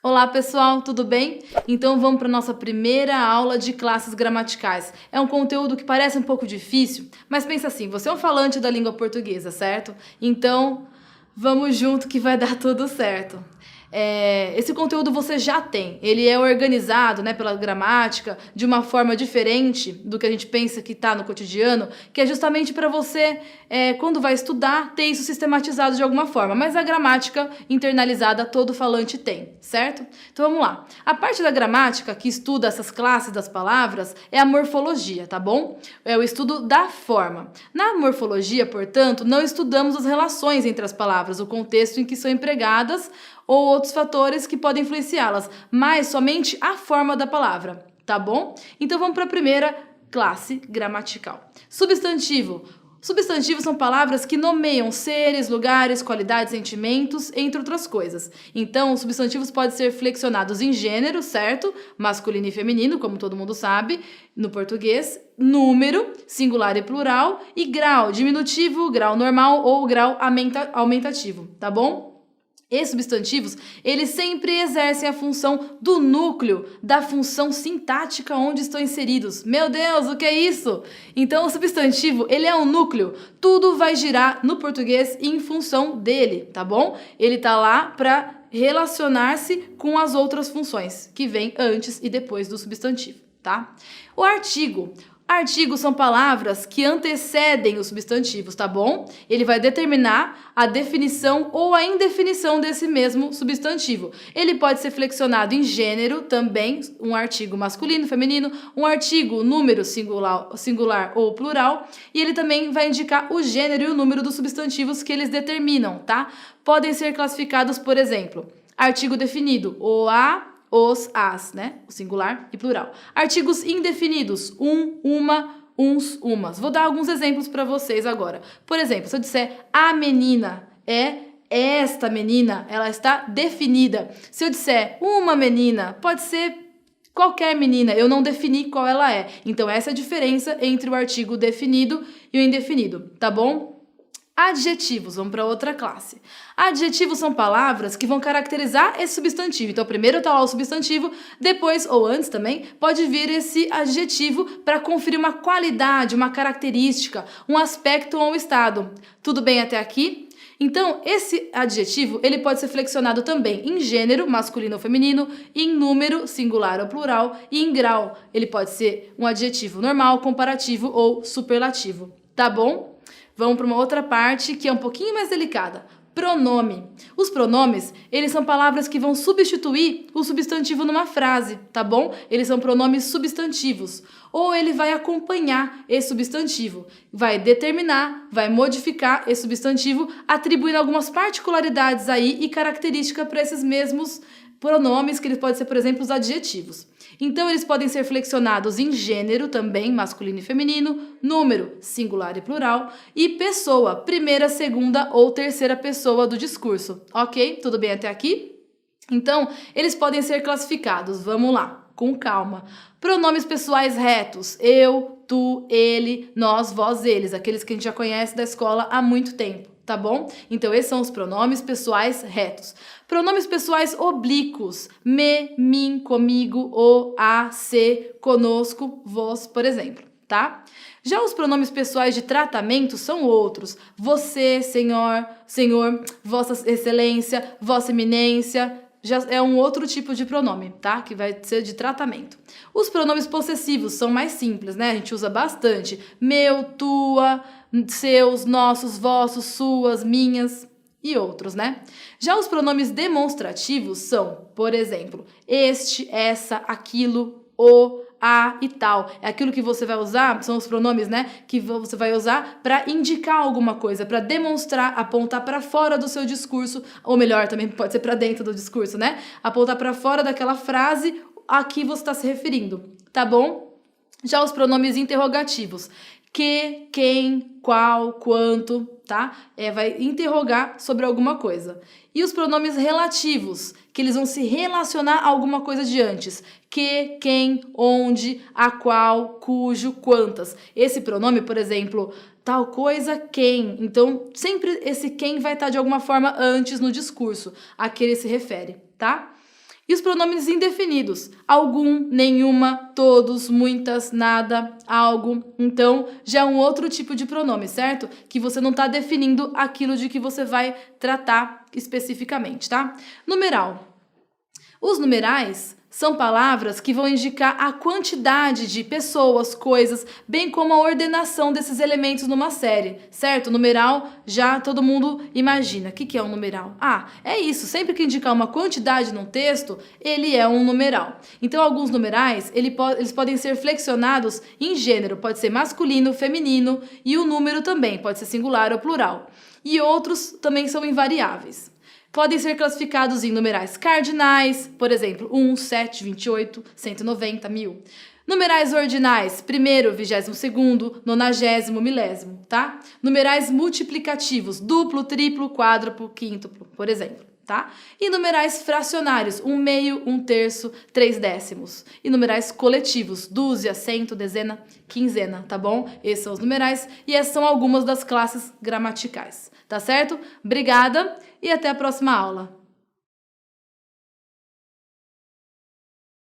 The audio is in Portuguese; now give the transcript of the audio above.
Olá pessoal, tudo bem? Então vamos para a nossa primeira aula de classes gramaticais. É um conteúdo que parece um pouco difícil, mas pensa assim, você é um falante da língua portuguesa, certo? Então vamos junto que vai dar tudo certo. Esse conteúdo você já tem, ele é organizado, né, pela gramática de uma forma diferente do que a gente pensa que está no cotidiano, que é justamente para você, quando vai estudar, ter isso sistematizado de alguma forma, mas a gramática internalizada todo falante tem, certo? Então vamos lá. A parte da gramática que estuda essas classes das palavras é a morfologia, tá bom? É o estudo da forma. Na morfologia, portanto, não estudamos as relações entre as palavras, o contexto em que são empregadas, ou outros fatores que podem influenciá-las, mas somente a forma da palavra, tá bom? Então vamos para a primeira classe gramatical. Substantivo. Substantivos são palavras que nomeiam seres, lugares, qualidades, sentimentos, entre outras coisas. Então, os substantivos podem ser flexionados em gênero, certo? Masculino e feminino, como todo mundo sabe, no português, número, singular e plural, e grau, diminutivo, grau normal ou grau aumentativo, tá bom? Esses substantivos, eles sempre exercem a função do núcleo da função sintática onde estão inseridos. Meu Deus, o que é isso? Então, o substantivo, ele é um núcleo. Tudo vai girar no português em função dele, tá bom? Ele tá lá para relacionar-se com as outras funções que vêm antes e depois do substantivo, tá? O artigo. Artigos são palavras que antecedem os substantivos, tá bom? Ele vai determinar a definição ou a indefinição desse mesmo substantivo. Ele pode ser flexionado em gênero também, um artigo masculino, feminino, um artigo número singular ou plural, e ele também vai indicar o gênero e o número dos substantivos que eles determinam, tá? Podem ser classificados, por exemplo, artigo definido, o a, os, as, né? O singular e plural. Artigos indefinidos, um, uma, uns, umas. Vou dar alguns exemplos para vocês agora. Por exemplo, se eu disser a menina é esta menina, ela está definida. Se eu disser uma menina, pode ser qualquer menina, eu não defini qual ela é. Então, essa é a diferença entre o artigo definido e o indefinido, tá bom? Adjetivos, vamos para outra classe. Adjetivos são palavras que vão caracterizar esse substantivo. Então, primeiro está lá o substantivo, depois, ou antes também, pode vir esse adjetivo para conferir uma qualidade, uma característica, um aspecto ou um estado. Tudo bem até aqui? Então, esse adjetivo, ele pode ser flexionado também em gênero, masculino ou feminino, em número, singular ou plural, e em grau. Ele pode ser um adjetivo normal, comparativo ou superlativo. Tá bom? Vamos para uma outra parte que é um pouquinho mais delicada. Pronome. Os pronomes, eles são palavras que vão substituir o substantivo numa frase, tá bom? Eles são pronomes substantivos. Ou ele vai acompanhar esse substantivo, vai determinar, vai modificar esse substantivo, atribuindo algumas particularidades aí e características para esses mesmos pronomes, que eles podem ser, por exemplo, os adjetivos. Então, eles podem ser flexionados em gênero também, masculino e feminino, número, singular e plural, e pessoa, primeira, segunda ou terceira pessoa do discurso. Ok? Tudo bem até aqui? Então, eles podem ser classificados. Vamos lá, com calma. Pronomes pessoais retos. Eu, tu, ele, nós, vós, eles. Aqueles que a gente já conhece da escola há muito tempo. Tá bom? Então, esses são os pronomes pessoais retos. Pronomes pessoais oblíquos. Me, mim, comigo, o, a, se, conosco, vós, por exemplo. Tá? Já os pronomes pessoais de tratamento são outros. Você, senhor, vossa excelência, vossa eminência. Já é um outro tipo de pronome, tá? Que vai ser de tratamento. Os pronomes possessivos são mais simples, né? A gente usa bastante. Meu, tua, seus, nossos, vossos, suas, minhas e outros, né? Já os pronomes demonstrativos são, por exemplo, este, essa, aquilo, o, a e tal. É aquilo que você vai usar, são os pronomes, né? Que você vai usar para indicar alguma coisa, para demonstrar, apontar para fora do seu discurso, ou melhor, também pode ser para dentro do discurso, né? Apontar para fora daquela frase a que você está se referindo, tá bom? Já os pronomes interrogativos. que, quem, qual, quanto, tá? Vai interrogar sobre alguma coisa. E os pronomes relativos, que eles vão se relacionar a alguma coisa de antes. Que, quem, onde, a qual, cujo, quantas. Esse pronome, por exemplo, tal coisa, quem. Então, sempre esse quem vai estar de alguma forma antes no discurso a que ele se refere, tá? E os pronomes indefinidos, algum, nenhuma, todos, muitas, nada, algo. Então, já é um outro tipo de pronome, certo? Que você não está definindo aquilo de que você vai tratar especificamente, tá? Numeral. Os numerais são palavras que vão indicar a quantidade de pessoas, coisas, bem como a ordenação desses elementos numa série, certo? Numeral, já todo mundo imagina. O que é um numeral? É isso. Sempre que indicar uma quantidade num texto, ele é um numeral. Então, alguns numerais, eles podem ser flexionados em gênero. Pode ser masculino, feminino e o número também. Pode ser singular ou plural. E outros também são invariáveis. Podem ser classificados em numerais cardinais, por exemplo, 1, 7, 28, 190, 1000. Numerais ordinais, primeiro, 22º, 90º, milésimo, tá? Numerais multiplicativos, duplo, triplo, quádruplo, quíntuplo, por exemplo, tá? E numerais fracionários, 1/2, 1/3, 3/10. E numerais coletivos, dúzia, cento, dezena, quinzena, tá bom? Esses são os numerais e essas são algumas das classes gramaticais, tá certo? Obrigada e até a próxima aula.